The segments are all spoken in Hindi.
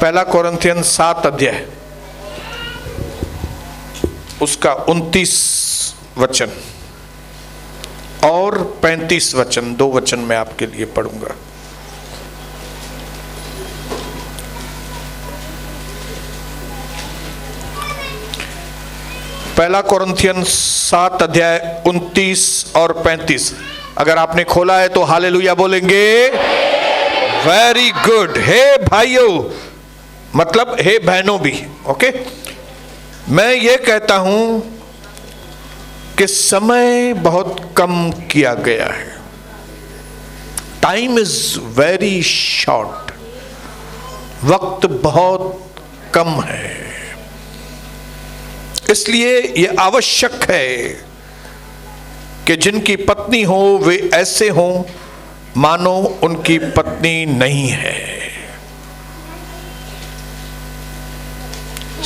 पहला कोरिन्थियन 7 अध्याय उसका 29 वचन और 35 वचन, 2 वचन मैं आपके लिए पढ़ूंगा। पहला कोरिन्थियन 7 अध्याय 29 और 35। अगर आपने खोला है तो हालेलुया बोलेंगे। Very good. हे भाइयों, मतलब हे बहनों भी, ओके। मैं ये कहता हूं कि समय बहुत कम किया गया है। टाइम इज वेरी शॉर्ट, वक्त बहुत कम है। इसलिए यह आवश्यक है कि जिनकी पत्नी हो वे ऐसे हों मानो उनकी पत्नी नहीं है।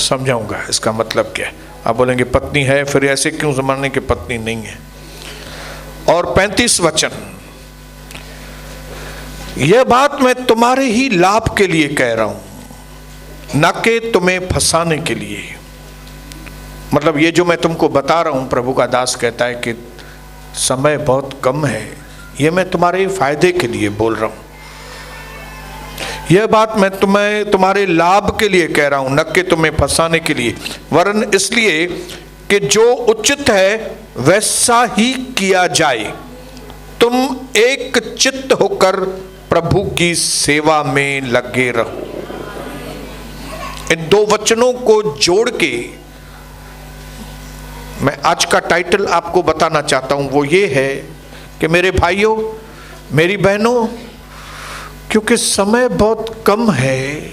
समझाऊंगा इसका मतलब क्या है। आप बोलेंगे पत्नी है, फिर ऐसे क्यों जमाने की पत्नी नहीं है। और 35 वचन, यह बात मैं तुम्हारे ही लाभ के लिए कह रहा हूं, न कि तुम्हें फंसाने के लिए। मतलब ये जो मैं तुमको बता रहा हूं, प्रभु का दास कहता है कि समय बहुत कम है, ये मैं तुम्हारे फायदे के लिए बोल रहा हूं। यह बात मैं तुम्हारे लाभ के लिए कह रहा हूं, न कि तुम्हें फंसाने के लिए, वरन इसलिए कि जो उचित है वैसा ही किया जाए। तुम एक चित्त होकर प्रभु की सेवा में लगे रहो। इन 2 वचनों को जोड़ के मैं आज का टाइटल आपको बताना चाहता हूं। वो ये है कि मेरे भाइयों, मेरी बहनों, क्योंकि समय बहुत कम है,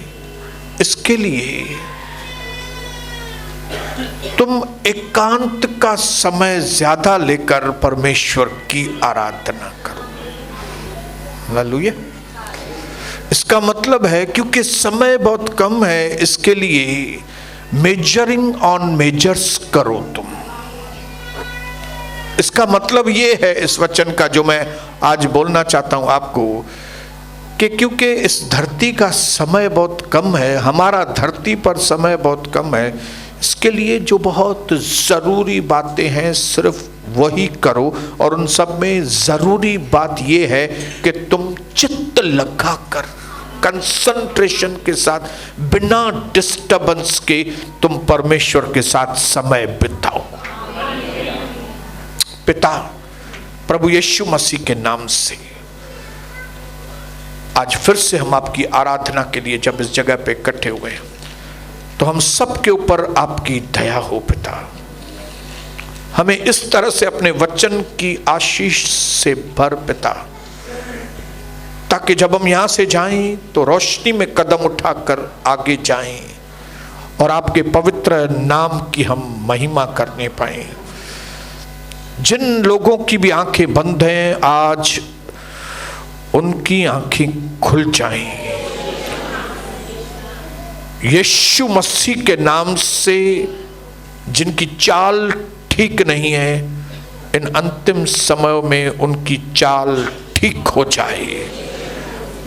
इसके लिए तुम एकांत का समय ज्यादा लेकर परमेश्वर की आराधना करो। हालेलुया। इसका मतलब है क्योंकि समय बहुत कम है, इसके लिए मेजरिंग ऑन मेजर्स करो तुम। इसका मतलब ये है इस वचन का जो मैं आज बोलना चाहता हूं आपको, कि क्योंकि इस धरती का समय बहुत कम है, हमारा धरती पर समय बहुत कम है, इसके लिए जो बहुत ज़रूरी बातें हैं सिर्फ वही करो। और उन सब में ज़रूरी बात यह है कि तुम चित्त लगाकर, कंसंट्रेशन के साथ, बिना डिस्टर्बेंस के तुम परमेश्वर के साथ समय बिताओ। पिता, प्रभु यीशु मसीह के नाम से आज फिर से हम आपकी आराधना के लिए जब इस जगह पे इकट्ठे हुए हैं, तो हम सब के ऊपर आपकी दया हो पिता। हमें इस तरह से अपने वचन की आशीष से भर पिता, ताकि जब हम यहां से जाएं तो रोशनी में कदम उठाकर आगे जाएं और आपके पवित्र नाम की हम महिमा करने पाएं। जिन लोगों की भी आंखें बंद हैं, आज उनकी आंखें खुल जाएं यीशु मसीह के नाम से। जिनकी चाल ठीक नहीं है, इन अंतिम समय में उनकी चाल ठीक हो जाए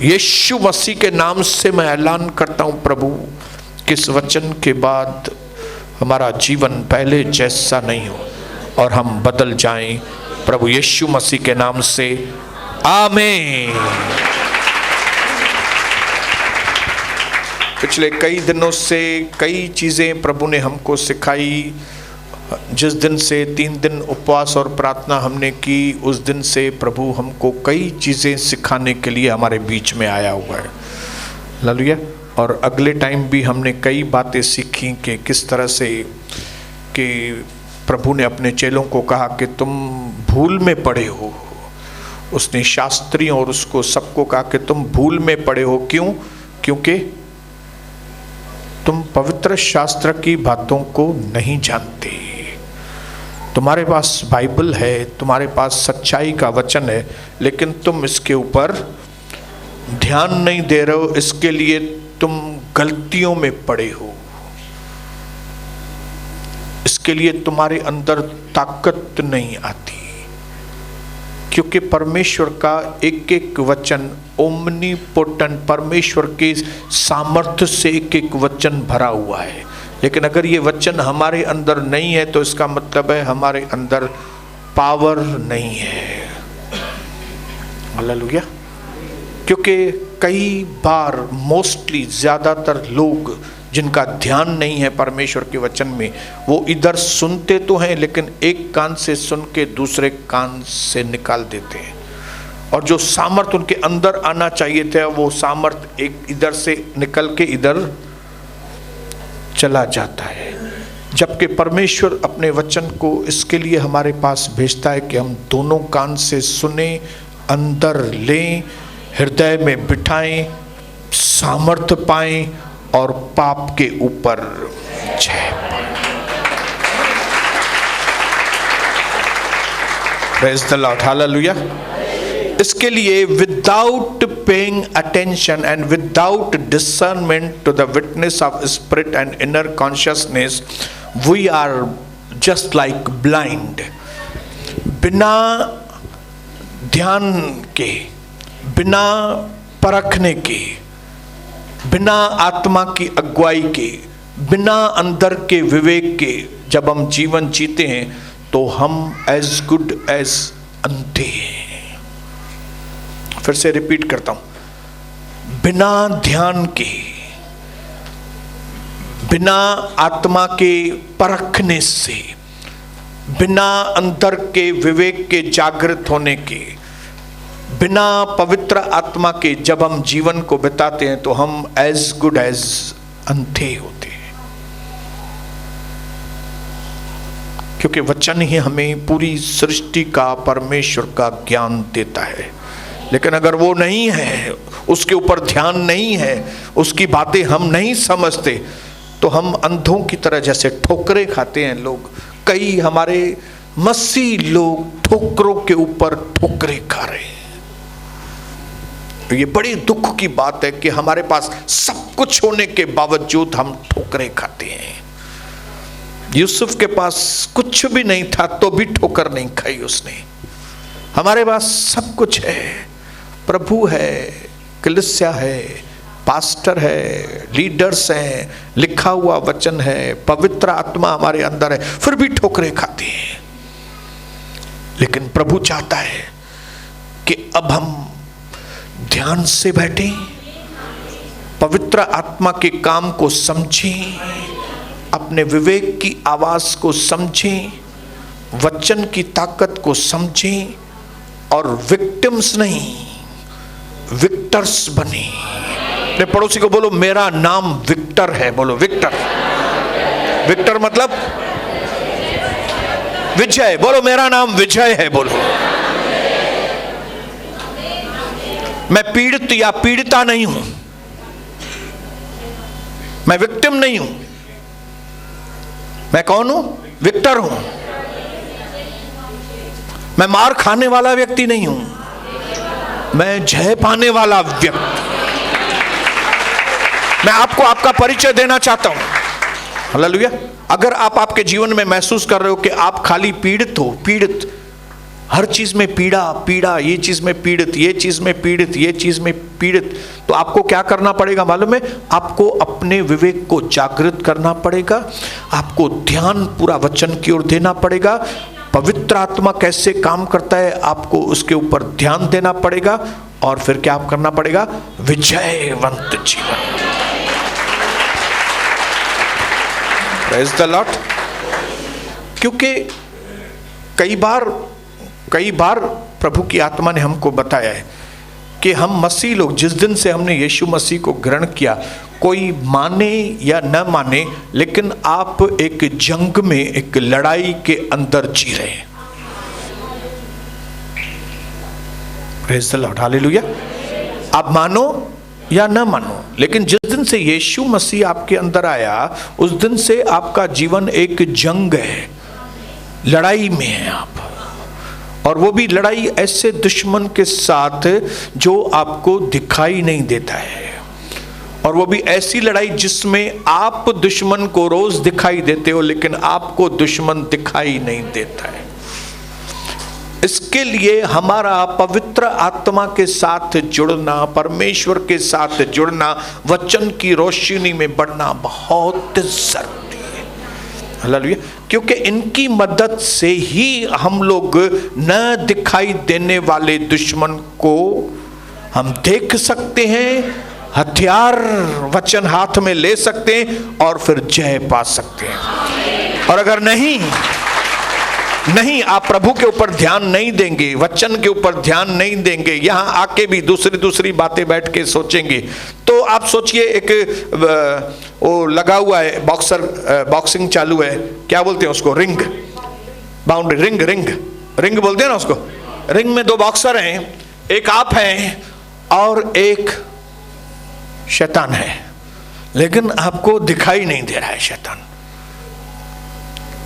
यीशु मसीह के नाम से। मैं ऐलान करता हूं प्रभु कि इस वचन के बाद हमारा जीवन पहले जैसा नहीं हो और हम बदल जाएं, प्रभु यीशु मसीह के नाम से, आमीन। पिछले कई दिनों से कई चीज़ें प्रभु ने हमको सिखाई। जिस दिन से 3 दिन उपवास और प्रार्थना हमने की, उस दिन से प्रभु हमको कई चीज़ें सिखाने के लिए हमारे बीच में आया हुआ है। हालेलुया। और अगले टाइम भी हमने कई बातें सीखी कि किस तरह से कि प्रभु ने अपने चेलों को कहा कि तुम भूल में पड़े हो। उसने शास्त्रियों और उसको सबको कहा कि तुम भूल में पड़े हो। क्यों? क्योंकि तुम पवित्र शास्त्र की बातों को नहीं जानते। तुम्हारे पास बाइबल है, तुम्हारे पास सच्चाई का वचन है, लेकिन तुम इसके ऊपर ध्यान नहीं दे रहे हो। इसके लिए तुम गलतियों में पड़े हो। इसके लिए तुम्हारे अंदर ताकत नहीं आती। क्योंकि परमेश्वर का एक एक वचन ओमनीपोटेंट, परमेश्वर के सामर्थ्य से एक एक वचन भरा हुआ है। लेकिन अगर ये वचन हमारे अंदर नहीं है तो इसका मतलब है हमारे अंदर पावर नहीं है। हालेलुया। क्योंकि कई बार मोस्टली ज़्यादातर लोग जिनका ध्यान नहीं है परमेश्वर के वचन में, वो इधर सुनते तो हैं लेकिन एक कान से सुन के दूसरे कान से निकाल देते हैं, और जो सामर्थ उनके अंदर आना चाहिए था वो सामर्थ एक इधर से निकल के इधर चला जाता है। जबकि परमेश्वर अपने वचन को इसके लिए हमारे पास भेजता है कि हम दोनों कान से सुने, अंदर लें, हृदय में बिठाएं, सामर्थ पाएं और पाप के ऊपर जय पाएं। Praise the Lord, hallelujah. इसके लिए without paying attention and without discernment to the witness of spirit and inner consciousness we are just like blind. बिना ध्यान के, बिना परखने के, बिना आत्मा की अगुवाई के, बिना अंदर के विवेक के जब हम जीवन जीते हैं तो हम एज गुड एज अंधे हैं। फिर से रिपीट करता हूं, बिना ध्यान के, बिना आत्मा के परखने से, बिना अंदर के विवेक के जागृत होने के, बिना पवित्र आत्मा के जब हम जीवन को बिताते हैं तो हम एज गुड एज अंधे होते हैं। क्योंकि वचन ही हमें पूरी सृष्टि का, परमेश्वर का ज्ञान देता है। लेकिन अगर वो नहीं है, उसके ऊपर ध्यान नहीं है, उसकी बातें हम नहीं समझते, तो हम अंधों की तरह जैसे ठोकरें खाते हैं लोग। कई हमारे मसीह लोग ठोकरों के ऊपर ठोकरें खा रहे हैं। तो ये बड़ी दुख की बात है कि हमारे पास सब कुछ होने के बावजूद हम ठोकरें खाते हैं। यूसुफ के पास कुछ भी नहीं था तो भी ठोकर नहीं खाई उसने। हमारे पास सब कुछ है, प्रभु है, कलीसिया है, पास्टर है, लीडर्स हैं, लिखा हुआ वचन है, पवित्र आत्मा हमारे अंदर है, फिर भी ठोकरें खाते हैं। लेकिन प्रभु चाहता है कि अब हम ध्यान से बैठें, पवित्र आत्मा के काम को समझें, अपने विवेक की आवाज को समझें, वचन की ताकत को समझें और विक्टिम्स नहीं विक्टर्स बने। अपने पड़ोसी को बोलो, मेरा नाम विक्टर है। बोलो विक्टर। विक्टर मतलब विजय। बोलो, मेरा नाम विजय है। बोलो, मैं पीड़ित या पीड़िता नहीं हूं, मैं विक्टिम नहीं हूं। मैं कौन हूं? विक्टर हूं। मैं मार खाने वाला व्यक्ति नहीं हूं, मैं जय पाने वाला व्यक्ति। मैं आपको आपका परिचय देना चाहता हूं। हालेलुया। अगर आप आपके जीवन में महसूस कर रहे हो कि आप खाली पीड़ित हो, पीड़ित, हर चीज में पीड़ा पीड़ा, ये चीज में पीड़ित, ये चीज में पीड़ित, ये चीज में पीड़ित, तो आपको क्या करना पड़ेगा मालूम है? आपको अपने विवेक को जागृत करना पड़ेगा, आपको ध्यान पूरा वचन की ओर देना पड़ेगा। पवित्र आत्मा कैसे काम करता है आपको उसके ऊपर ध्यान देना पड़ेगा, और फिर क्या करना पड़ेगा? विजयवंत जीवन। Praise the Lord. क्योंकि कई बार प्रभु की आत्मा ने हमको बताया है कि हम मसीह लोग, जिस दिन से हमने यीशु मसीह को ग्रहण किया, कोई माने या न माने, लेकिन आप एक जंग में, एक लड़ाई के अंदर जी रहे हैं। Praise the Lord, hallelujah. आप मानो या न मानो, लेकिन जिस दिन से यीशु मसीह आपके अंदर आया, उस दिन से आपका जीवन एक जंग है, लड़ाई में है आप। और वो भी लड़ाई ऐसे दुश्मन के साथ जो आपको दिखाई नहीं देता है, और वो भी ऐसी लड़ाई जिसमें आप दुश्मन को रोज दिखाई देते हो लेकिन आपको दुश्मन दिखाई नहीं देता है। इसके लिए हमारा पवित्र आत्मा के साथ जुड़ना, परमेश्वर के साथ जुड़ना, वचन की रोशनी में बढ़ना बहुत जरूरी है। हालेलुया। क्योंकि इनकी मदद से ही हम लोग न दिखाई देने वाले दुश्मन को हम देख सकते हैं, हथियार वचन हाथ में ले सकते हैं और फिर जय पा सकते हैं। और अगर नहीं आप प्रभु के ऊपर ध्यान नहीं देंगे, वचन के ऊपर ध्यान नहीं देंगे, यहां आके भी दूसरी बातें बैठ के सोचेंगे, तो आप सोचिए एक वो लगा हुआ है बॉक्सिंग चालू है, क्या बोलते हैं उसको, रिंग, बाउंड्री, रिंग बोलते हैं ना उसको। रिंग में दो बॉक्सर हैं, एक आप हैं और एक शैतान है, लेकिन आपको दिखाई नहीं दे रहा है शैतान।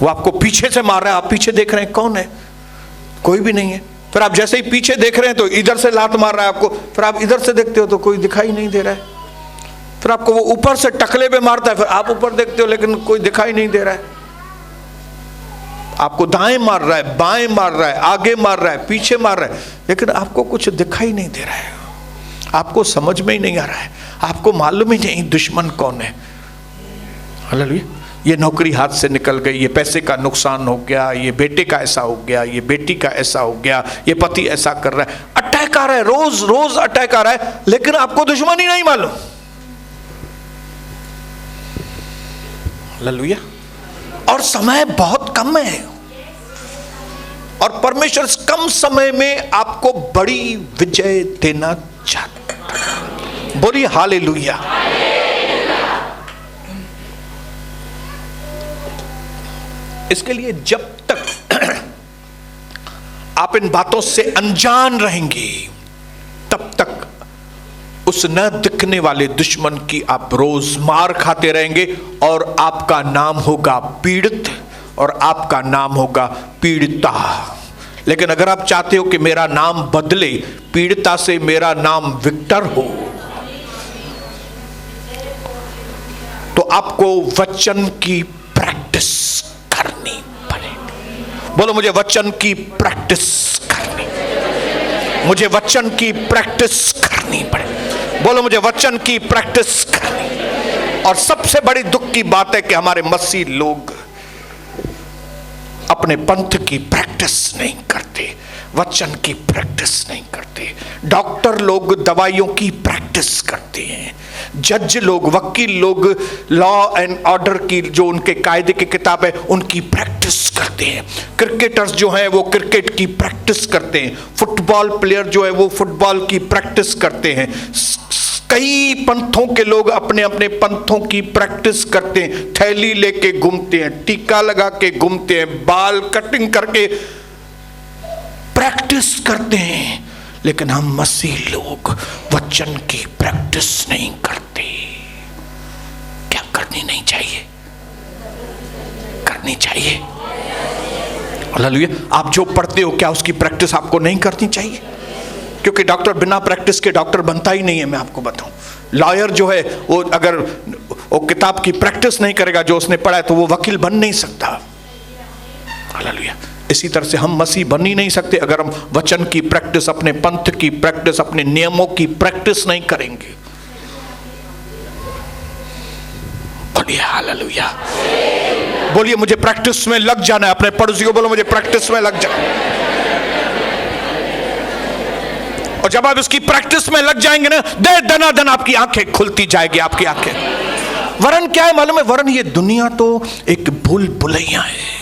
वो आपको पीछे से मार रहा है, आप पीछे देख रहे हैं, कौन है? कोई भी नहीं है। फिर आप जैसे ही पीछे देख रहे हैं तो इधर से लात मार रहा है आपको, फिर आप इधर से देखते हो तो कोई दिखाई नहीं दे रहा है। फिर आपको वो ऊपर से टकले पे मारता है, फिर आप ऊपर देखते हो लेकिन कोई दिखाई नहीं दे रहा है। आपको दाएं मार रहा है, बाएं मार रहा है, आगे मार रहा है, पीछे मार रहा है, लेकिन आपको कुछ दिखाई नहीं दे रहा है। आपको समझ में ही नहीं आ रहा है, आपको मालूम ही नहीं दुश्मन कौन है। हालेलुया। ये नौकरी हाथ से निकल गई, ये पैसे का नुकसान हो गया, ये बेटे का ऐसा हो गया, ये बेटी का ऐसा हो गया, ये पति ऐसा कर रहा है, अटैक आ रहा है, रोज अटैक आ रहा है, लेकिन आपको दुश्मन ही नहीं मालूम। हालेलुया। और समय बहुत कम है और परमेश्वर कम समय में आपको बड़ी विजय देना चाहता है। बोलिए हालेलुया। इसके लिए जब तक आप इन बातों से अनजान रहेंगे, तब तक उस न दिखने वाले दुश्मन की आप रोज मार खाते रहेंगे और आपका नाम होगा पीड़ित और आपका नाम होगा पीड़िता। लेकिन अगर आप चाहते हो कि मेरा नाम बदले, पीड़िता से मेरा नाम विक्टर हो, तो आपको वचन की प्रैक्टिस करनी पड़ेगी। बोलो मुझे वचन की प्रैक्टिस करनी, मुझे वचन की प्रैक्टिस करनी पड़ेगी। बोलो मुझे वचन की प्रैक्टिस करनी। और सबसे बड़ी दुख की बात है कि हमारे मसीह लोग अपने पंथ की प्रैक्टिस नहीं करते, वचन की प्रैक्टिस नहीं करते। डॉक्टर लोग दवाइयों की प्रैक्टिस करते हैं, जज लोग, वकील लोग लॉ एंड ऑर्डर की जो उनके कायदे की किताब है उनकी प्रैक्टिस करते हैं। क्रिकेटर्स जो हैं वो क्रिकेट की प्रैक्टिस करते हैं, फुटबॉल प्लेयर जो है वो फुटबॉल की प्रैक्टिस करते हैं। कई पंथों के लोग अपने अपने पंथों की प्रैक्टिस करते हैं, थैली लेके घूमते हैं, टीका लगा के घूमते हैं, बाल कटिंग करके प्रैक्टिस करते हैं। लेकिन हम मसीह लोग वचन की प्रैक्टिस नहीं करते। क्या करनी नहीं चाहिए? करनी चाहिए। हालेलुया। आप जो पढ़ते हो क्या उसकी प्रैक्टिस आपको नहीं करनी चाहिए? क्योंकि डॉक्टर बिना प्रैक्टिस के डॉक्टर बनता ही नहीं है। मैं आपको बताऊं, लॉयर जो है वो अगर वो किताब की प्रैक्टिस नहीं करेगा जो उसने पढ़ा है तो वो वकील बन नहीं सकता। हालेलुया। इसी तरह से हम मसीह बन ही नहीं सकते अगर हम वचन की प्रैक्टिस, अपने पंथ की प्रैक्टिस, अपने नियमों की प्रैक्टिस नहीं करेंगे। बोलिए हालेलुया। बोलिए मुझे प्रैक्टिस में लग जाना है। अपने पड़ोसी को बोलो मुझे प्रैक्टिस में लग जाना। और जब आप इसकी प्रैक्टिस में लग जाएंगे ना, दे दनादन आपकी आंखें खुलती जाएगी। आपकी आंखें वरन क्या है मालूम है? वरन ये दुनिया तो एक भूल भुलैया है।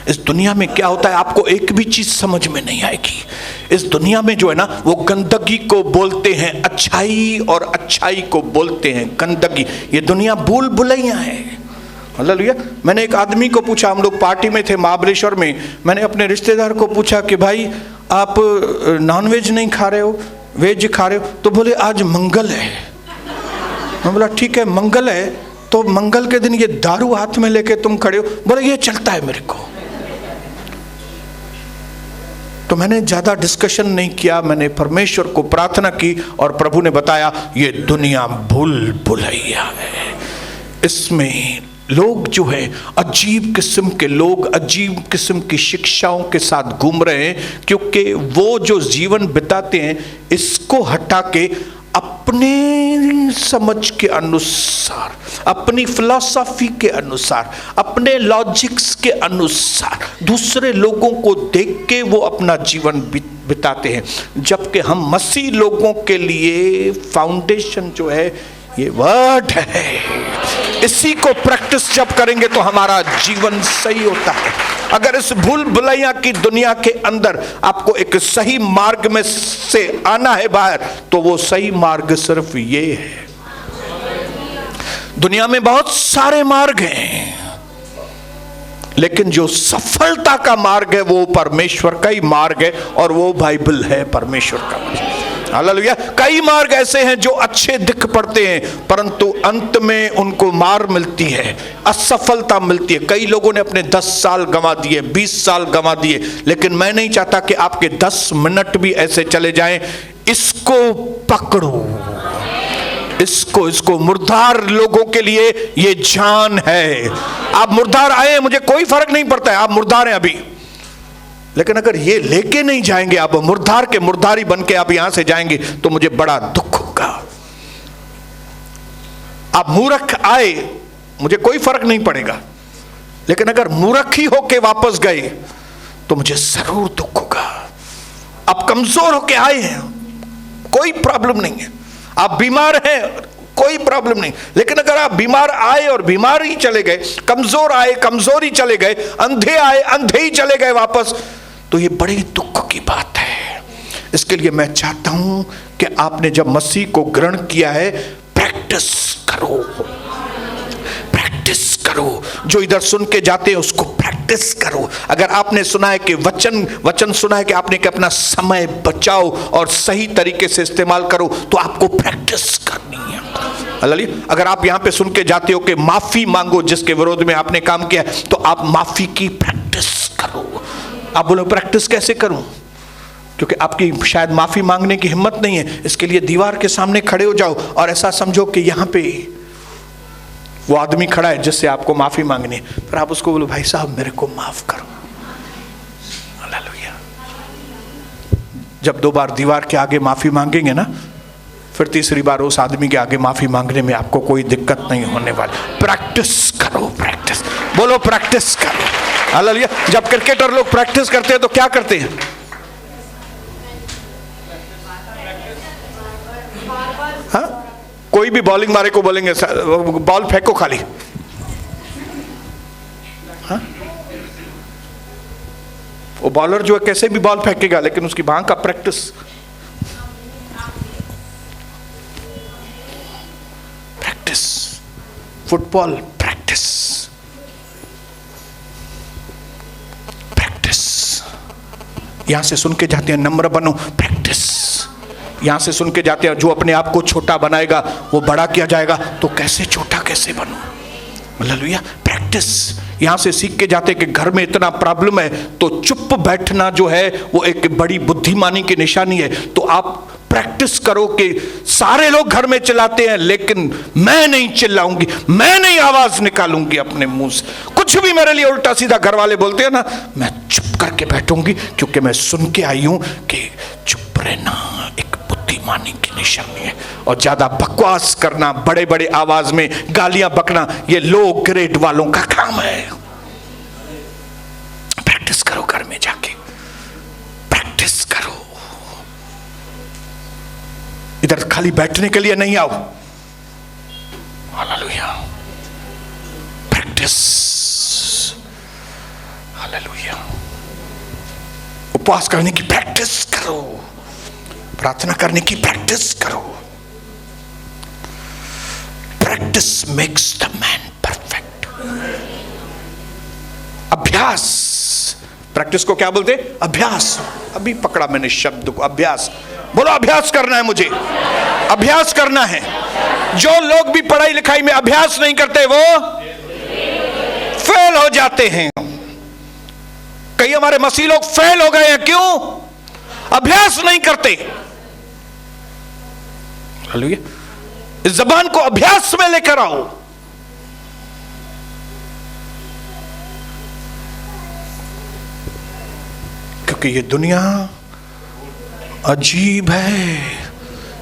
इस दुनिया में क्या होता है आपको एक भी चीज समझ में नहीं आएगी। इस दुनिया में जो है ना वो गंदगी को बोलते हैं अच्छाई और अच्छाई को बोलते हैं गंदगी। ये दुनिया भूल भुलैया है। हालेलुया। मैंने एक आदमी को पूछा, हम लोग पार्टी में थे महाबलेश्वर में, मैंने अपने रिश्तेदार को पूछा कि भाई आप नॉनवेज नहीं खा रहे हो, वेज खा रहे हो? तो बोले आज मंगल है। मैं बोला ठीक है मंगल है, तो मंगल के दिन ये दारू हाथ में लेके तुम खड़े हो? बोले ये चलता है मेरे को। तो मैंने ज्यादा डिस्कशन नहीं किया, मैंने परमेश्वर को प्रार्थना की और प्रभु ने बताया ये दुनिया भूल भुलैया है, इसमें लोग जो है अजीब किस्म के लोग अजीब किस्म की शिक्षाओं के साथ घूम रहे हैं, क्योंकि वो जो जीवन बिताते हैं इसको हटा के अपने समझ के अनुसार, अपनी फिलॉसफी के अनुसार, अपने लॉजिक्स के अनुसार दूसरे लोगों को देख के वो अपना जीवन बिताते हैं। जबकि हम मसीह लोगों के लिए फाउंडेशन जो है ये वर्ड है। इसी को प्रैक्टिस जब करेंगे तो हमारा जीवन सही होता है। अगर इस भूल भुलैया की दुनिया के अंदर आपको एक सही मार्ग में से आना है बाहर, तो वो सही मार्ग सिर्फ ये है। दुनिया में बहुत सारे मार्ग हैं, लेकिन जो सफलता का मार्ग है वो परमेश्वर का ही मार्ग है, और वो बाइबल है, परमेश्वर का मार्ग। हालेलुया। कई मार्ग ऐसे हैं जो अच्छे दिख पड़ते हैं, परंतु अंत में उनको मार मिलती है, असफलता मिलती है। कई लोगों ने अपने 10 साल गंवा दिए, 20 साल गंवा दिए, लेकिन मैं नहीं चाहता कि आपके 10 मिनट भी ऐसे चले जाएं। इसको पकड़ो, इसको मुर्दार लोगों के लिए ये जान है। आप मुर्दार आए, मुझे कोई फर्क नहीं पड़ता है, आप मुर्दार हैं अभी, लेकिन अगर ये लेके नहीं जाएंगे, आप मुर्दार के मुर्दारी बन के आप यहां से जाएंगे, तो मुझे बड़ा दुख होगा। आप मूर्ख आए, मुझे कोई फर्क नहीं पड़ेगा, लेकिन अगर मूर्ख ही होके वापस गए तो मुझे जरूर दुख होगा। आप कमजोर होके आए हैं, कोई प्रॉब्लम नहीं है। आप बीमार हैं, कोई प्रॉब्लम नहीं, लेकिन अगर आप बीमार आए और बीमार ही चले गए, कमजोर आए कमजोर ही चले गए, अंधे आए अंधे ही चले गए वापस, तो ये बड़ी दुख की बात है। इसके लिए मैं चाहता हूं कि आपने जब मसीह को ग्रहण किया है, प्रैक्टिस करो, प्रैक्टिस करो। जो इधर सुन के जाते हैं उसको प्रैक्टिस करो। अगर आपने सुना है कि वचन सुना है कि आपने कि अपना समय बचाओ और सही तरीके से इस्तेमाल करो, तो आपको प्रैक्टिस करनी है। अगर आप यहां पे सुन के जाते हो कि माफी मांगो जिसके विरोध में आपने काम किया, तो आप माफी की प्रैक्टिस करो। आप बोलो प्रैक्टिस कैसे करूं? क्योंकि आपकी शायद माफी मांगने की हिम्मत नहीं है। इसके लिए दीवार के सामने खड़े हो जाओ और ऐसा समझो कि यहां पे वो आदमी खड़ा है जिससे आपको माफी मांगनी है, फिर आप उसको बोलो भाई साहब मेरे को माफ करो। हालेलुया। जब 2 बार दीवार के आगे माफी मांगेंगे ना, फिर तीसरी बार उस आदमी के आगे माफी मांगने में आपको कोई दिक्कत नहीं होने वाली। प्रैक्टिस करो, प्रैक्टिस, बोलो प्रैक्टिस करो। हालेलुया। जब क्रिकेटर लोग प्रैक्टिस करते हैं तो क्या करते हैं? हाँ? कोई भी बॉलिंग मारे को बोलेंगे बॉल फेंको खाली। हाँ? वो बॉलर जो है कैसे भी बॉल फेंकेगा, लेकिन उसकी बांह का practice. Practice, football practice, practice. यहां से सुन के जाते हैं नम्र बनो, प्रैक्टिस। यहां से सुन के जाते हैं जो अपने आप को छोटा बनाएगा वो बड़ा किया जाएगा, तो कैसे छोटा कैसे बनूं? हालेलुया। प्रैक्टिस। यहां से सीख के जाते कि घर में इतना प्रॉब्लम है तो चुप बैठना जो है वो एक बड़ी बुद्धिमानी की निशानी है। तो आप प्रैक्टिस करो कि सारे लोग घर में चिल्लाते हैं, लेकिन मैं नहीं चिल्लाऊंगी, मैं नहीं आवाज निकालूंगी अपने मुंह से। कुछ भी मेरे लिए उल्टा सीधा घर वाले बोलते हैं ना, मैं चुप करके बैठूंगी, क्योंकि मैं सुन के आई हूं कि चुप रहना एक बुद्धिमानी की निशानी है। और ज्यादा बकवास करना, बड़े बड़े आवाज में गालियां बकना, ये लो ग्रेड वालों का काम है। प्रैक्टिस करो घर में जाके, प्रैक्टिस करो। इधर खाली बैठने के लिए नहीं आओ। हालेलुया। प्रैक्टिस। हालेलुया। उपवास करने की प्रैक्टिस करो, प्रार्थना करने की प्रैक्टिस करो। Practice makes the man perfect. अभ्यास। प्रैक्टिस को क्या बोलते? अभ्यास। अभी पकड़ा मैंने शब्द को, अभ्यास। बोलो अभ्यास करना है, मुझे अभ्यास करना है। जो लोग भी पढ़ाई लिखाई में अभ्यास नहीं करते वो फेल हो जाते हैं। कई हमारे मसीह लोग फेल हो गए हैं, क्यों? अभ्यास नहीं करते। हालेलुया। इस जबान को अभ्यास में लेकर आओ। क्योंकि ये दुनिया अजीब है,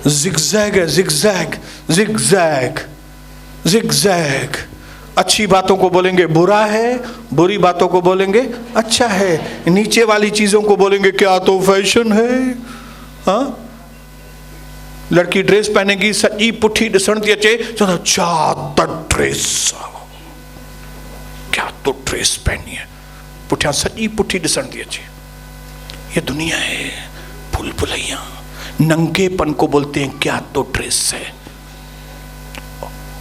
जिगजैग है, जिगजैग जिगजैग जिगजैग। अच्छी बातों को बोलेंगे बुरा है, बुरी बातों को बोलेंगे अच्छा है, नीचे वाली चीजों को बोलेंगे क्या तो फैशन है। हाँ, लड़की ड्रेस पहनेगी सची पुठी दिसणती अचे, छा ड्रेस, क्या तो ड्रेस पहनी है, पुठिया सची पुठी दिसणती अचे। ये दुनिया है, भूल भुलैया। नंगेपन को बोलते हैं क्या तो ड्रेस है।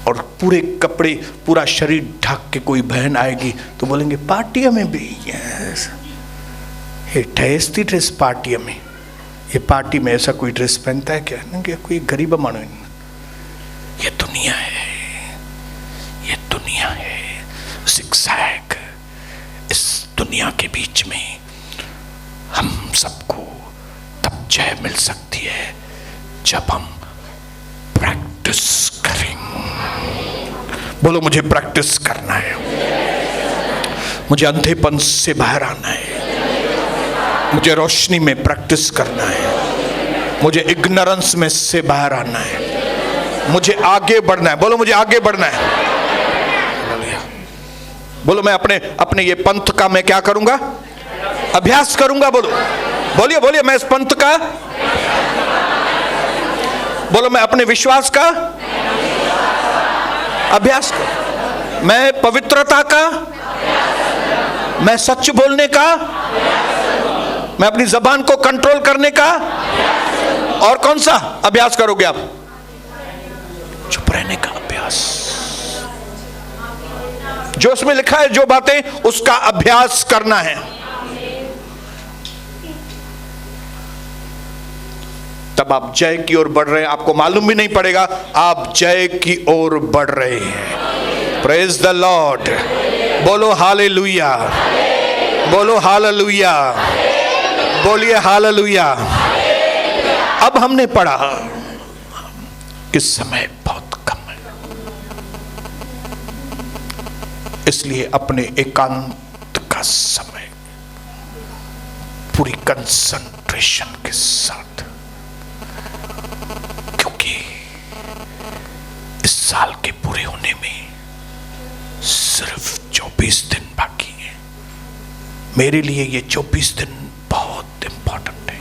और पूरे कपड़े, पूरा शरीर ढक के कोई बहन आएगी तो बोलेंगे पार्टिया में भी यस, ये ठहसती ड्रेस पार्टिया में। ये पार्टी में ऐसा कोई ड्रेस पहनता है क्या? नहीं, कोई गरीब मानो। ये दुनिया है, ये दुनिया है जिगजैग। इस दुनिया के बीच में हम सबको तब जय मिल सकती है जब हम प्रैक्टिस करें। बोलो मुझे प्रैक्टिस करना है, मुझे अंधेपन से बाहर आना है, मुझे रोशनी में प्रैक्टिस करना है, मुझे इग्नोरेंस में से बाहर आना है, मुझे आगे बढ़ना है। बोलो मुझे आगे बढ़ना है। बोलो मैं अपने ये पंथ का मैं क्या करूंगा? अभ्यास करूंगा। बोलो, बोलिए बोलिए, मैं इस पंथ का, बोलो मैं अपने विश्वास का अभ्यास करूं, मैं पवित्रता का, मैं सच बोलने का, मैं अपनी जबान को कंट्रोल करने का। और कौन सा अभ्यास करोगे आप? चुप रहने का अभ्यास। जो उसमें लिखा है, जो बातें, उसका अभ्यास करना है। तब आप जय की ओर बढ़ रहे हैं, आपको मालूम भी नहीं पड़ेगा आप जय की ओर बढ़ रहे हैं। Praise the Lord. बोलो हालेलुया, बोलो हालेलुया, बोलिए हालेलुया। अब हमने पढ़ा कि समय बहुत कम है, इसलिए अपने एकांत का समय पूरी कंसंट्रेशन के साथ, क्योंकि इस साल के पूरे होने में सिर्फ 24 दिन बाकी है। मेरे लिए ये 24 दिन बहुत इंपॉर्टेंट है,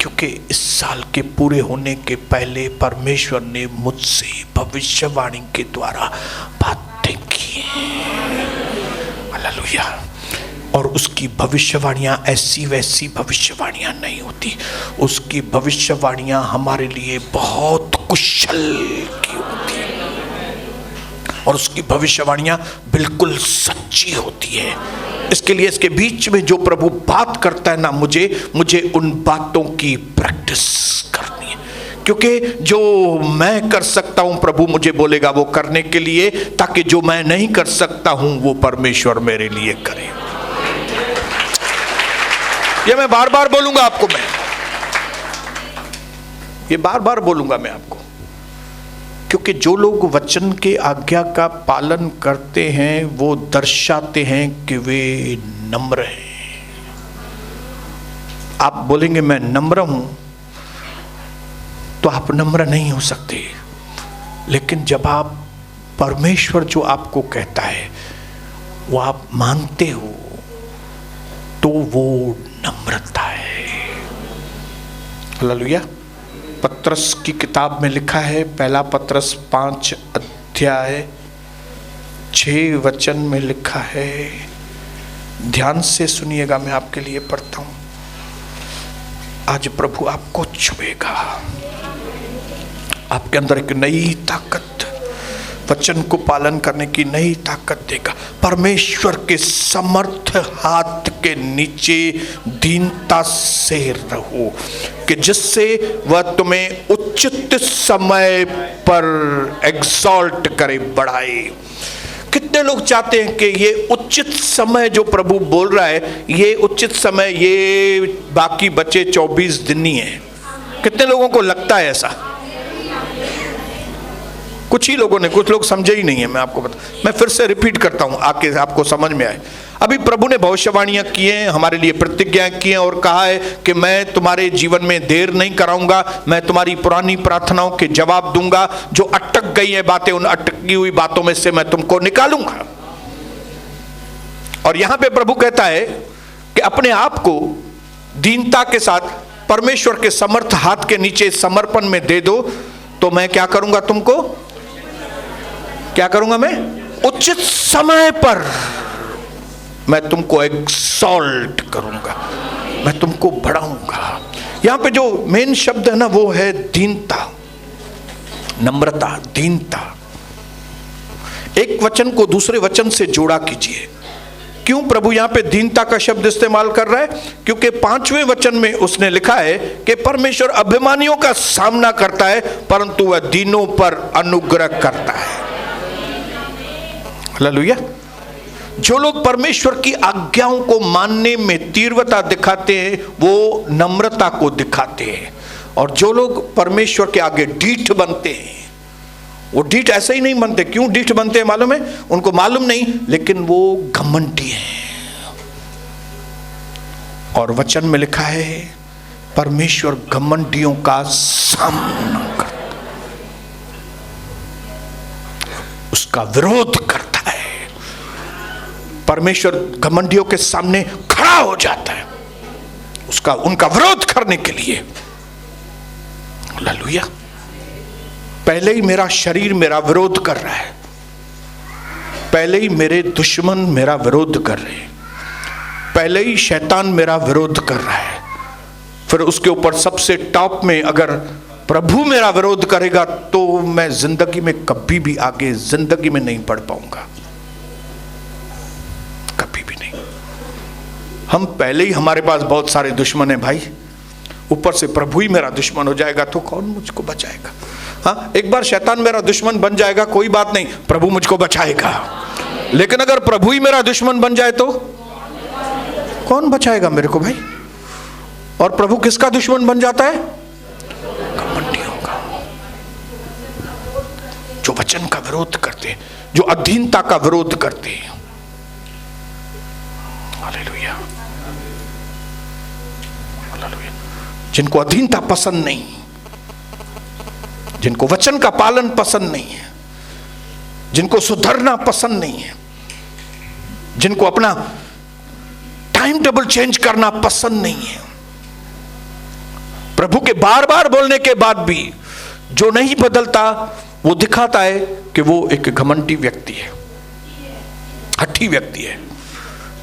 क्योंकि इस साल के पूरे होने के पहले परमेश्वर ने मुझसे भविष्यवाणी के द्वारा बातें की हैं। हालेलुया। और उसकी भविष्यवाणियां ऐसी वैसी भविष्यवाणियां नहीं होती, उसकी भविष्यवाणियां हमारे लिए बहुत कुशल की होती है, और उसकी भविष्यवाणियां बिल्कुल सच्ची होती है। इसके लिए इसके बीच में जो प्रभु बात करता है ना, मुझे उन बातों की प्रैक्टिस करनी है, क्योंकि जो मैं कर सकता हूं प्रभु मुझे बोलेगा वो करने के लिए, ताकि जो मैं नहीं कर सकता हूं वो परमेश्वर मेरे लिए करे। ये मैं बार बार बोलूंगा आपको, मैं ये बार बार बोलूंगा मैं आपको, क्योंकि जो लोग वचन के आज्ञा का पालन करते हैं वो दर्शाते हैं कि वे नम्र हैं। आप बोलेंगे मैं नम्र हूं, तो आप नम्र नहीं हो सकते। लेकिन जब आप परमेश्वर जो आपको कहता है वो आप मानते हो, तो वो नम्रता है। हालेलुया। पत्रस की किताब में लिखा है, पहला पत्रस 5 अध्याय 6 वचन में लिखा है, ध्यान से सुनिएगा, मैं आपके लिए पढ़ता हूं। आज प्रभु आपको छुएगा, आपके अंदर एक नई ताकत, वचन को पालन करने की नई ताकत देगा। परमेश्वर के समर्थ हाथ के नीचे दीनता से रहो, कि जिससे वह तुम्हें उचित समय पर एग्जॉल्ट करे, बढ़ाए। कितने लोग चाहते हैं कि ये उचित समय जो प्रभु बोल रहा है, ये उचित समय ये बाकी बचे 24 दिन ही है। कितने लोगों को लगता है ऐसा? कुछ ही लोगों ने, कुछ लोग समझे ही नहीं है। मैं आपको मैं फिर से रिपीट करता हूं आके आपको समझ में आए। अभी प्रभु ने भविष्यवाणियां की हैं, हमारे लिए प्रतिज्ञाएं की हैं और कहा है कि मैं तुम्हारे जीवन में देर नहीं कराऊंगा, मैं तुम्हारी पुरानी प्रार्थनाओं के जवाब दूंगा। जो अटक गई है बातें, उन अटकी हुई बातों में से मैं तुमको निकालूंगा। और यहां पे प्रभु कहता है कि अपने आप को दीनता के साथ परमेश्वर के समर्थ हाथ के नीचे समर्पण में दे दो, तो मैं क्या करूंगा, तुमको क्या करूंगा, मैं उचित समय पर मैं तुमको एक्सॉल्ट करूंगा, मैं तुमको बढ़ाऊंगा। यहां पे जो मेन शब्द है ना, वो है दीनता, नम्रता, दीनता। एक वचन को दूसरे वचन से जोड़ा कीजिए। क्यों प्रभु यहां पे दीनता का शब्द इस्तेमाल कर रहा है? क्योंकि 5वें वचन में उसने लिखा है कि परमेश्वर अभिमानियों का सामना करता है परंतु वह दीनों पर अनुग्रह करता है। हालेलुया। जो लोग परमेश्वर की आज्ञाओं को मानने में तीव्रता दिखाते हैं वो नम्रता को दिखाते हैं, और जो लोग परमेश्वर के आगे ढीठ बनते हैं वो ढीठ ऐसे ही नहीं बनते। क्यों ढीठ बनते हैं मालूम है? उनको मालूम नहीं, लेकिन वो घमंडी हैं। और वचन में लिखा है परमेश्वर घमंडियों का सामना करता, उसका विरोध करता है। परमेश्वर घमंडियों के सामने खड़ा हो जाता है उनका विरोध करने के लिए। हालेलुया। पहले ही मेरा शरीर मेरा विरोध कर रहा है, पहले ही मेरे दुश्मन मेरा विरोध कर रहे हैं, पहले ही शैतान मेरा विरोध कर रहा है, फिर उसके ऊपर सबसे टॉप में अगर प्रभु मेरा विरोध करेगा तो मैं जिंदगी में कभी भी आगे जिंदगी में नहीं बढ़ पाऊंगा, कभी भी नहीं। हम पहले ही हमारे पास बहुत सारे दुश्मन हैं भाई, ऊपर से प्रभु ही मेरा दुश्मन हो जाएगा तो कौन मुझको बचाएगा? हाँ, एक बार शैतान मेरा दुश्मन बन जाएगा कोई बात नहीं, प्रभु मुझको बचाएगा। लेकिन अगर प्रभु ही मेरा दुश्मन बन जाए तो कौन बचाएगा मेरे को भाई? और प्रभु किसका दुश्मन बन जाता है? घमंडियों का, जो वचन का विरोध करते, जो अधीनता का विरोध करते। Hallelujah, hallelujah. जिनको अधीनता पसंद नहीं, जिनको वचन का पालन पसंद नहीं है, जिनको सुधरना पसंद नहीं है, जिनको अपना टाइम टेबल चेंज करना पसंद नहीं है, प्रभु के बार बार बोलने के बाद भी जो नहीं बदलता वो दिखाता है कि वो एक घमंडी व्यक्ति है, हठी व्यक्ति है।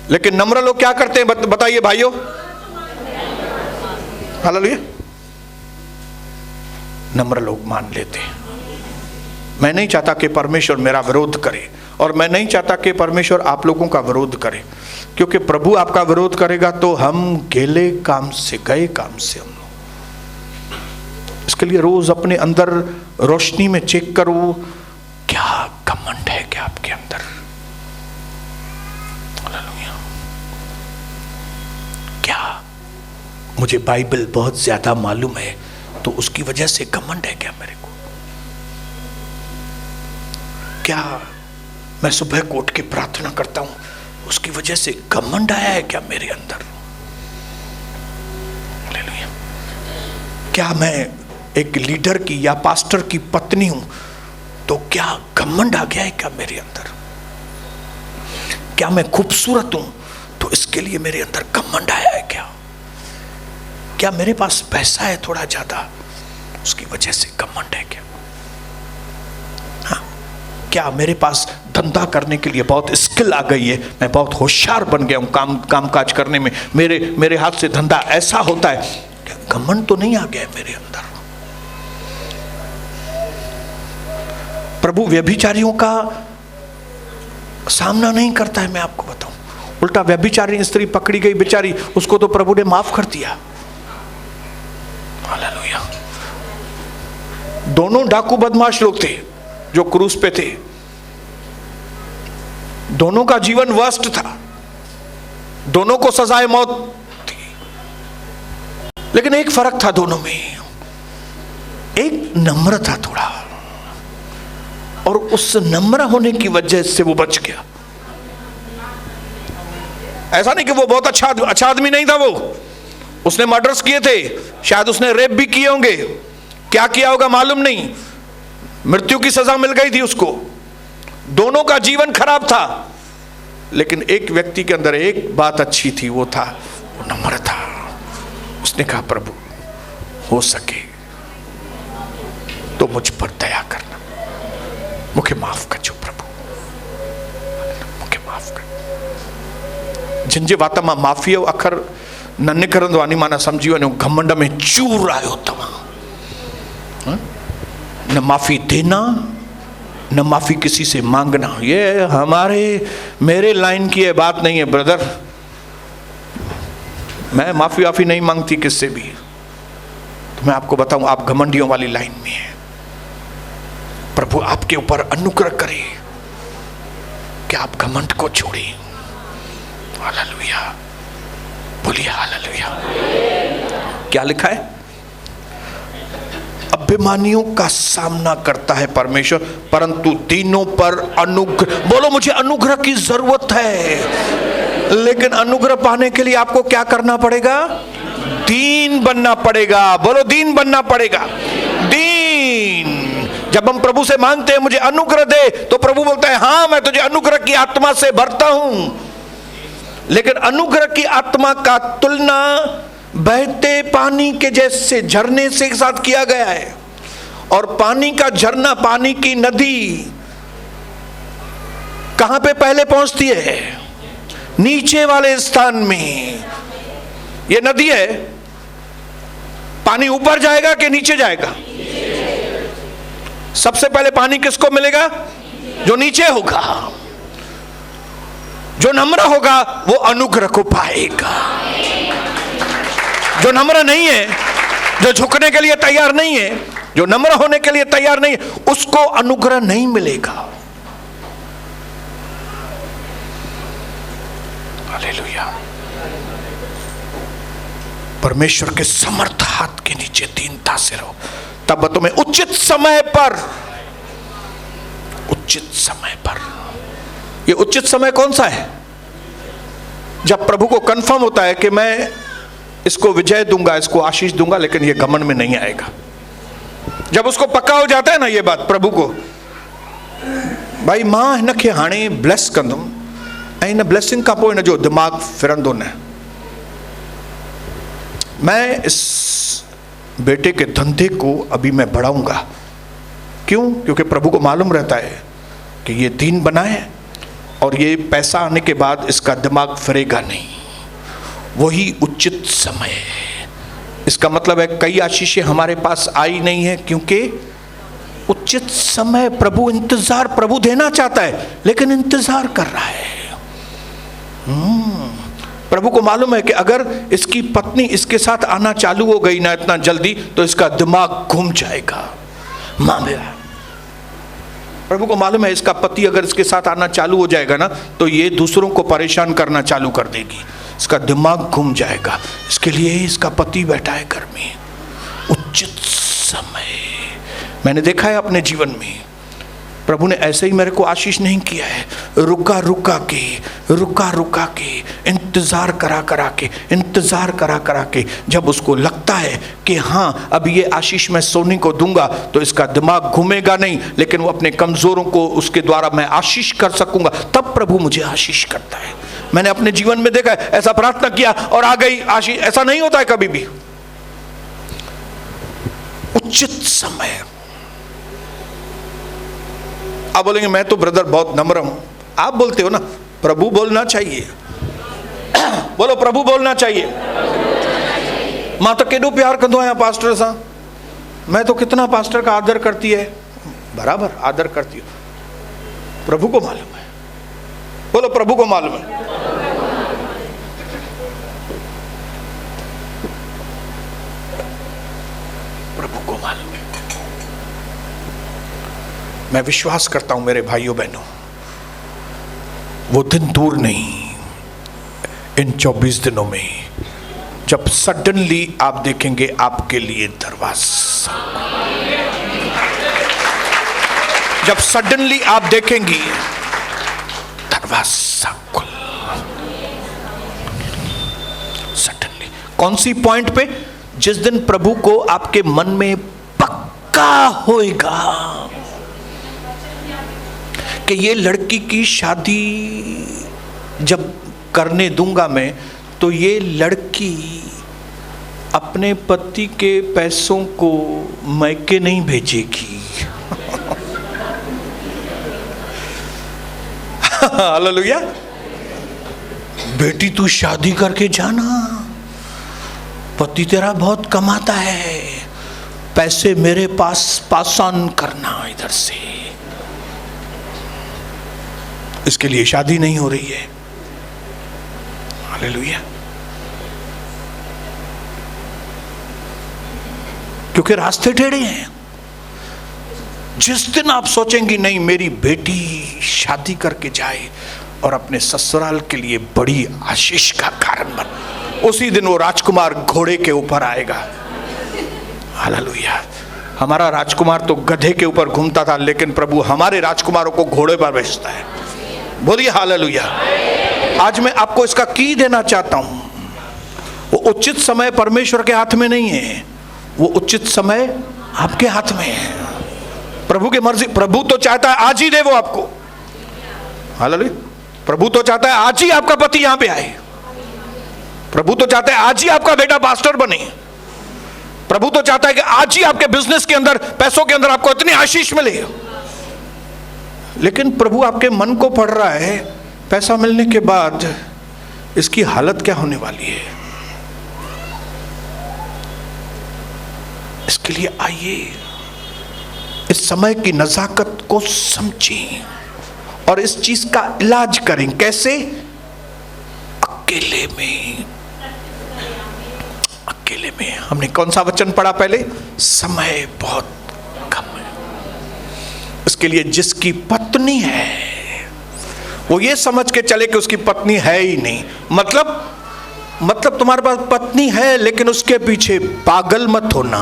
लेकिन नम्र लोग क्या करते हैं बताइए भाइयों? हालेलुया। नम्र लोग मान लेते हैं। मैं नहीं चाहता कि परमेश्वर मेरा विरोध करे, और मैं नहीं चाहता कि परमेश्वर आप लोगों का विरोध करे, क्योंकि प्रभु आपका विरोध करेगा तो हम गए काम से हम। इसके लिए रोज अपने अंदर रोशनी में चेक करो, क्या घमंड है क्या आपके अंदर? हालेलुया। क्या मुझे बाइबल बहुत ज्यादा मालूम है तो उसकी वजह से घमंड है क्या मेरे को? क्या मैं सुबह को उठ के प्रार्थना करता हूं उसकी वजह से घमंड आया है क्या मेरे अंदर? हालेलुया। क्या मैं एक लीडर की या पास्टर की पत्नी हूं तो क्या घमंड आ गया है क्या मेरे अंदर? क्या मैं खूबसूरत हूं तो इसके लिए मेरे अंदर घमंड आया है क्या? क्या मेरे पास पैसा है थोड़ा ज्यादा उसकी वजह से घमंड है क्या? हाँ, क्या मेरे पास धंधा करने के लिए बहुत स्किल आ गई है, मैं बहुत होशियार बन गया हूं काम काज करने में, मेरे हाथ से धंधा ऐसा होता है, क्या घमंड तो नहीं आ गया है मेरे अंदर? प्रभु व्यभिचारियों का सामना नहीं करता है, मैं आपको बताऊं। उल्टा व्यभिचारी स्त्री पकड़ी गई बेचारी, उसको तो प्रभु ने माफ कर दिया। हालेलुया। दोनों डाकू बदमाश लोग थे जो क्रूस पे थे, दोनों का जीवन वर्स्ट था, दोनों को सजाए मौत थी, लेकिन एक फर्क था दोनों में, एक नम्र था थोड़ा, और उस नम्र होने की वजह से वो बच गया। ऐसा नहीं कि वो बहुत अच्छा आदमी नहीं था, वो उसने मर्डर्स किए थे, शायद उसने रेप भी किए होंगे, क्या किया होगा मालूम नहीं, मृत्यु की सजा मिल गई थी उसको, दोनों का जीवन खराब था। लेकिन एक व्यक्ति के अंदर एक बात अच्छी थी, वो था वो नम्र था। उसने कहा प्रभु हो सके तो मुझ पर दया करना, मुझे माफ कर जो प्रभु, मुझे माफ कर। जिनजे बात मां माफ़ी जो अखर न निकरंदो आहे, माना समझी वञो घमंड में चूर आयो तव्हां। न माफी देना न माफी किसी से मांगना, ये मेरे लाइन की ये बात नहीं है ब्रदर। मैं माफी वाफी नहीं मांगती किससे भी। तो मैं आपको बताऊं, आप घमंडियों वाली लाइन में हैं। प्रभु आपके ऊपर अनुग्रह करे कि आप घमंड को छोड़ें। हालेलुया, बोलिए हालेलुया। क्या लिखा है? अभिमानियों का सामना करता है परमेश्वर, परंतु दीनों पर अनुग्रह। बोलो मुझे अनुग्रह की जरूरत है, लेकिन अनुग्रह पाने के लिए आपको क्या करना पड़ेगा? दीन बनना पड़ेगा। बोलो दीन बनना पड़ेगा। दीन। जब हम प्रभु से मांगते हैं मुझे अनुग्रह दे, तो प्रभु बोलता है हाँ मैं तुझे अनुग्रह की आत्मा से भरता हूं। लेकिन अनुग्रह की आत्मा का तुलना बहते पानी के जैसे झरने से साथ किया गया है। और पानी का झरना, पानी की नदी कहां पे पहले पहुंचती है? नीचे वाले स्थान में। ये नदी है, पानी ऊपर जाएगा कि नीचे जाएगा? सबसे पहले पानी किसको मिलेगा? जो नीचे होगा। जो नम्र होगा वो अनुग्रह को पाएगा। जो नम्र नहीं है, जो झुकने के लिए तैयार नहीं है, जो नम्र होने के लिए तैयार नहीं है, उसको अनुग्रह नहीं मिलेगा। हालेलुया। परमेश्वर के समर्थ हाथ के नीचे दीनता से रहो, तब तुम्हें उचित समय पर, उचित समय पर। ये उचित समय कौन सा है? जब प्रभु को कंफर्म होता है कि मैं इसको विजय दूंगा, इसको आशीष दूंगा, लेकिन ये घमंड में नहीं आएगा। जब उसको पक्का हो जाता है ना ये बात प्रभु को, भाई मां हिनखे हाणे ब्लेस कंदुमि, ऐं इन ब्लेसिंग खां पोइ हिनजो दिमाग़ फिरंदो न। मैं इस बेटे के धंधे को अभी मैं बढ़ाऊंगा। क्यों? क्योंकि प्रभु को मालूम रहता है कि ये दीन बना है और ये पैसा आने के बाद इसका दिमाग फिरेगा नहीं। वही उचित समय है। इसका मतलब है कई आशीषें हमारे पास आई नहीं है क्योंकि उचित समय प्रभु इंतजार, प्रभु देना चाहता है लेकिन इंतजार कर रहा है। प्रभु को मालूम है कि अगर इसकी पत्नी इसके साथ आना चालू हो गई ना इतना जल्दी, तो इसका दिमाग घूम जाएगा। मां मेरा, प्रभु को मालूम है इसका पति अगर इसके साथ आना चालू हो जाएगा ना, तो ये दूसरों को परेशान करना चालू कर देगी, इसका दिमाग घूम जाएगा। इसके लिए इसका पति बैठा है घर में। उचित समय मैंने देखा है अपने जीवन में, प्रभु ने ऐसे ही मेरे को आशीष नहीं किया है। रुका रुका के इंतजार करा करा के जब उसको लगता है कि हाँ अब ये आशीष मैं सोनी को दूंगा, तो इसका दिमाग घूमेगा नहीं, लेकिन वो अपने कमजोरों को उसके द्वारा मैं आशीष कर सकूंगा, तब प्रभु मुझे आशीष करता है। मैंने अपने जीवन में देखा है, ऐसा प्रार्थना किया और आ गई आशीष। ऐसा नहीं होता है कभी भी। उचित समय। आप बोलेंगे मैं तो ब्रदर बहुत नम्र हूं। आप बोलते हो ना, प्रभु बोलना चाहिए। बोलो प्रभु बोलना चाहिए। मां तो केडो प्यार कंदो आहियां पास्टर सां, मैं तो कितना पास्टर का आदर करती है, बराबर आदर करती हो। प्रभु को मालूम है। बोलो प्रभु को मालूम है। प्रभु को मालूम है। मैं विश्वास करता हूं मेरे भाइयों बहनों, वो दिन दूर नहीं, इन 24 दिनों में जब सडनली आप देखेंगे आपके लिए दरवाजा। जब सडनली आप देखेंगी दरवाजा खुल, सडनली। कौन सी पॉइंट पे? जिस दिन प्रभु को आपके मन में पक्का होएगा कि ये लड़की की शादी जब करने दूंगा मैं, तो ये लड़की अपने पति के पैसों को मैके नहीं भेजेगी। हालेलुया। बेटी तू शादी करके जाना, पति तेरा बहुत कमाता है, पैसे मेरे पास पास ऑन करना इधर से। इसके लिए शादी नहीं हो रही है। हालेलुया। क्योंकि रास्ते टेढ़े हैं। जिस दिन आप सोचेंगी नहीं मेरी बेटी शादी करके जाए और अपने ससुराल के लिए बड़ी आशीष का कारण बन, उसी दिन वो राजकुमार घोड़े के ऊपर आएगा। हालेलुया। हमारा राजकुमार तो गधे के ऊपर घूमता था, लेकिन प्रभु हमारे राजकुमारों को घोड़े पर भेजता है। बोलिए हालेलुया। आज मैं आपको इसका की देना चाहता हूं। वो उचित समय परमेश्वर के हाथ में नहीं है, वो उचित समय आपके हाथ में है। प्रभु की मर्जी। प्रभु तो चाहता है आज ही दे वो आपको। हालेलुया। प्रभु तो चाहता है आज ही आपका पति यहां पे आए। प्रभु तो चाहता है आज ही आपका बेटा पास्टर बने। प्रभु तो चाहता है कि आज ही आपके बिजनेस के अंदर, पैसों के अंदर आपको इतनी आशीष मिले। लेकिन प्रभु आपके मन को पढ़ रहा है, पैसा मिलने के बाद इसकी हालत क्या होने वाली है। इसके लिए आइए इस समय की नजाकत को समझें और इस चीज का इलाज करें। कैसे? अकेले में। अकेले में। हमने कौन सा वचन पढ़ा पहले? समय बहुत कम है। इसके लिए जिसकी पत्नी है वो ये समझ के चले कि उसकी पत्नी है ही नहीं। मतलब तुम्हारे पास पत्नी है, लेकिन उसके पीछे पागल मत होना।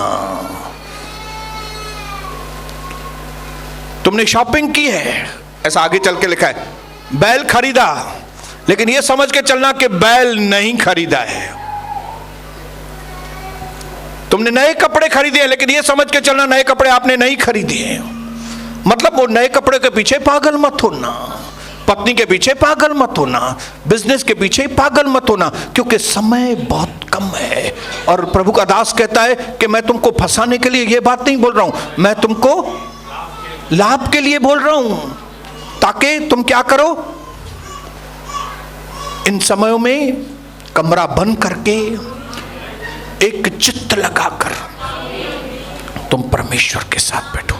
तुमने शॉपिंग की है, ऐसा आगे चल के लिखा है, बैल खरीदा, लेकिन यह समझ के चलना कि बैल नहीं खरीदा है। तुमने नए कपड़े खरीदे हैं, लेकिन यह समझ के चलना नए कपड़े आपने नहीं खरीदे हैं। मतलब वो नए कपड़े के पीछे पागल मत होना, पत्नी के पीछे पागल मत होना, बिजनेस के पीछे पागल मत होना, क्योंकि समय बहुत कम है। और प्रभु का दास कहता है कि मैं तुमको फंसाने के लिए यह बात नहीं बोल रहा हूं, मैं तुमको लाभ के लिए बोल रहा हूं, ताकि तुम क्या करो, इन समयों में कमरा बंद करके एक चित्त लगाकर तुम परमेश्वर के साथ बैठो।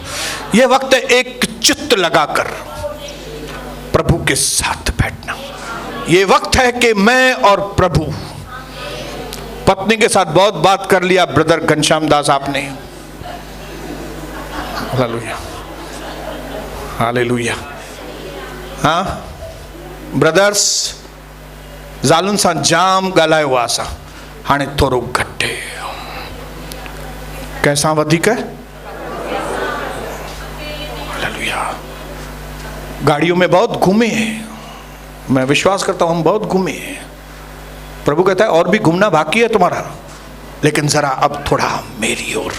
यह वक्त है एक चित्त लगाकर प्रभु के साथ बैठना। यह वक्त है कि मैं और प्रभु। पत्नी के साथ बहुत बात कर लिया ब्रदर घनश्याम दास आपने। Hallelujah, hallelujah. हाँ ब्रदर्स, ज़ालुनि सां जाम ॻाल्हायो आहे असां, हाणे थोरो घटि। कंहिंसां वधीक? हालेलुया। गाड़ियों में बहुत घूमे हैं, मैं विश्वास करता हूं हम बहुत घूमे हैं। प्रभु कहता है और भी घूमना बाकी है तुम्हारा, लेकिन जरा अब थोड़ा मेरी ओर।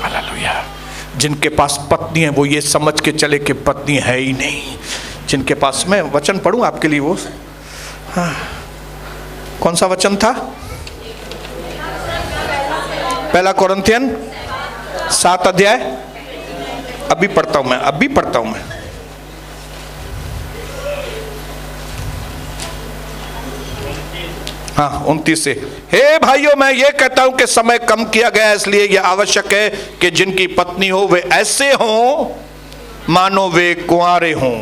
हालेलुया। जिनके पास पत्नी है वो ये समझ के चले कि पत्नी है ही नहीं। जिनके पास, मैं वचन पढ़ूं आपके लिए, वो हाँ, कौन सा वचन था? 1 कोरिन्थियन 7 अध्याय। अभी पढ़ता हूं मैं। हाँ 29 से। हे भाइयों, मैं ये कहता हूं कि समय कम किया गया, इसलिए यह आवश्यक है कि जिनकी पत्नी हो वे ऐसे हों मानो वे कुंवारे हों,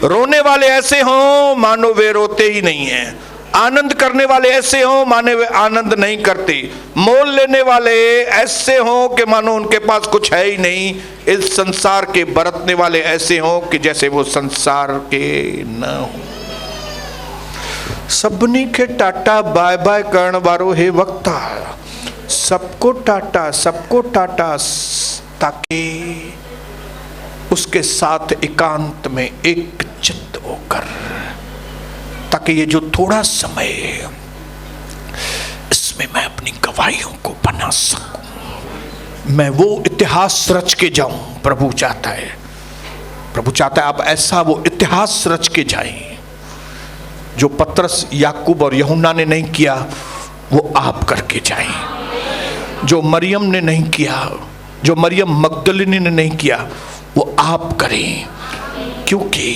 रोने वाले ऐसे हों मानो वे रोते ही नहीं हैं, आनंद करने वाले ऐसे हों मानो वे आनंद नहीं करते, मोल लेने वाले ऐसे हों कि मानो उनके पास कुछ है ही नहीं, इस संसार के बरतने वाले ऐसे हों कि जैसे वो संसार के न हो। सबनी के टाटा बाय बाय करण वारो हे वक्ता, सबको टाटा ताकि उसके साथ एकांत में एक चित्त होकर, ताकि ये जो थोड़ा समय है इसमें मैं अपनी गवाहियों को बना सकूं, मैं वो इतिहास रच के जाऊं। प्रभु चाहता है आप ऐसा वो इतिहास रच के जाएं जो पतरस, याकूब और यूहन्ना ने नहीं किया, वो आप करके जाएं। जो मरियम ने नहीं किया, जो मरियम मगदलिनी ने नहीं किया, वो आप करें। क्योंकि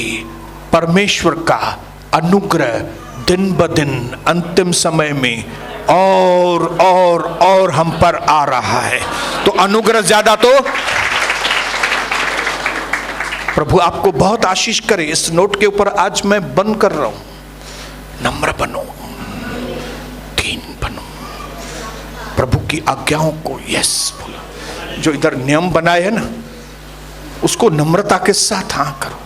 परमेश्वर का अनुग्रह दिन ब दिन अंतिम समय में और हम पर आ रहा है। तो अनुग्रह ज्यादा, तो प्रभु आपको बहुत आशीष करे। इस नोट के ऊपर आज मैं बंद कर रहा हूं, नम्र बनो, दीन बनो, प्रभु की आज्ञाओं को यस बोलो। जो इधर नियम बनाए हैं ना, उसको नम्रता के साथ हाँ करो।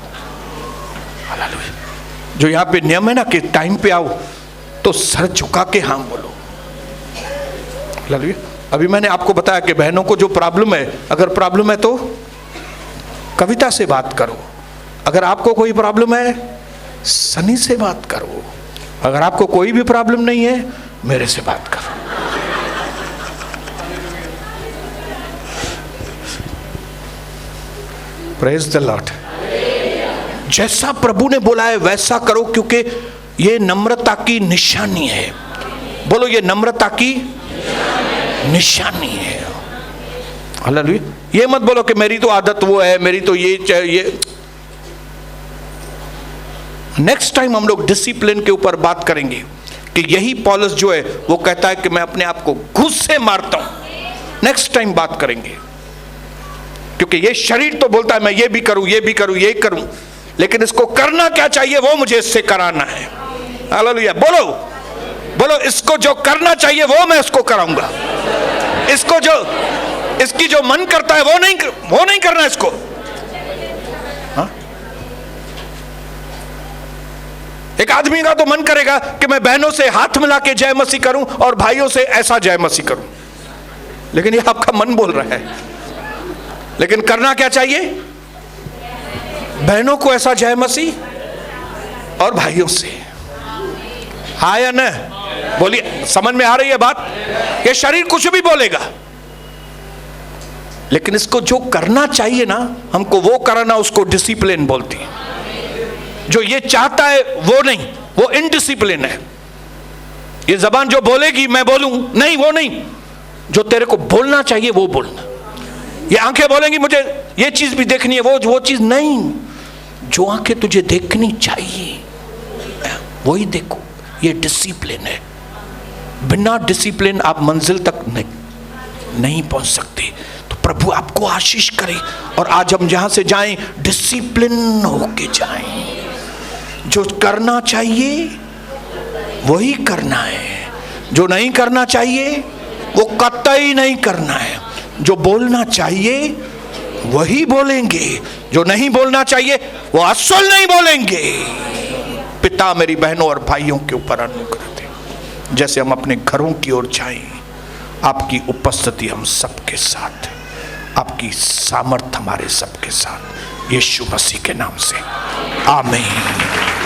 हालेलुया। जो यहाँ पे नियम है ना कि टाइम पे आओ, तो सर झुका के हाँ बोलो। हालेलुया। अभी मैंने आपको बताया कि बहनों को जो प्रॉब्लम है, अगर प्रॉब्लम है तो कविता से बात करो। अगर आपको कोई प्रॉब्लम है, सनी से बात करो। अगर आपको कोई भी प्रॉब्लम नहीं है, मेरे से बात करो। Praise the Lord. जैसा प्रभु ने बोला है वैसा करो, क्योंकि ये नम्रता की निशानी है। बोलो, ये नम्रता की निशानी है। हालेलुया। ये मत बोलो कि मेरी तो आदत वो है, मेरी तो ये। नेक्स्ट टाइम हम लोग डिसिप्लिन के ऊपर बात करेंगे कि यही पौलुस जो है वो कहता है कि मैं अपने आप को घूस से मारता हूं। नेक्स्ट टाइम बात करेंगे, क्योंकि ये शरीर तो बोलता है मैं ये भी करूं, ये भी करूं, ये करूं, लेकिन इसको करना क्या चाहिए वो मुझे इससे कराना है। हालेलुया। बोलो बोलो, इसको जो करना चाहिए वो मैं इसको कराऊंगा। इसको जो इसकी जो मन करता है वो नहीं करना इसको। हा? एक आदमी का तो मन करेगा कि मैं बहनों से हाथ मिला के जय मसीह करूं और भाइयों से ऐसा जय मसीह करूं, लेकिन ये आपका मन बोल रहा है। लेकिन करना क्या चाहिए? बहनों को ऐसा जय मसीह और भाइयों से। हाँ या न? बोलिए, समझ में आ रही है बात? ये शरीर कुछ भी बोलेगा, लेकिन इसको जो करना चाहिए ना हमको वो करना, उसको डिसिप्लिन बोलती है। जो ये चाहता है वो नहीं, वो इनडिसिप्लिन है। ये जबान जो बोलेगी मैं बोलूं, नहीं वो नहीं। जो तेरे को बोलना चाहिए वो बोलना। ये आंखें बोलेंगी मुझे ये चीज भी देखनी है, वो चीज नहीं। जो आंखें तुझे देखनी चाहिए वही देखो। ये डिसिप्लिन है। बिना डिसिप्लिन आप मंजिल तक नहीं पहुंच सकते। तो प्रभु आपको आशीष करे, और आज हम जहां से जाएं डिसिप्लिन होके जाएं। जो करना चाहिए वही करना है, जो नहीं करना चाहिए वो कतई नहीं करना है। जो बोलना चाहिए वही बोलेंगे, जो नहीं बोलना चाहिए वो असल नहीं बोलेंगे। पिता मेरी बहनों और भाइयों के ऊपर अनुग्रह दे। जैसे हम अपने घरों की ओर जाएं, आपकी उपस्थिति हम सबके साथ, आपकी सामर्थ हमारे सबके साथ, यीशु मसीह के नाम से आमीन।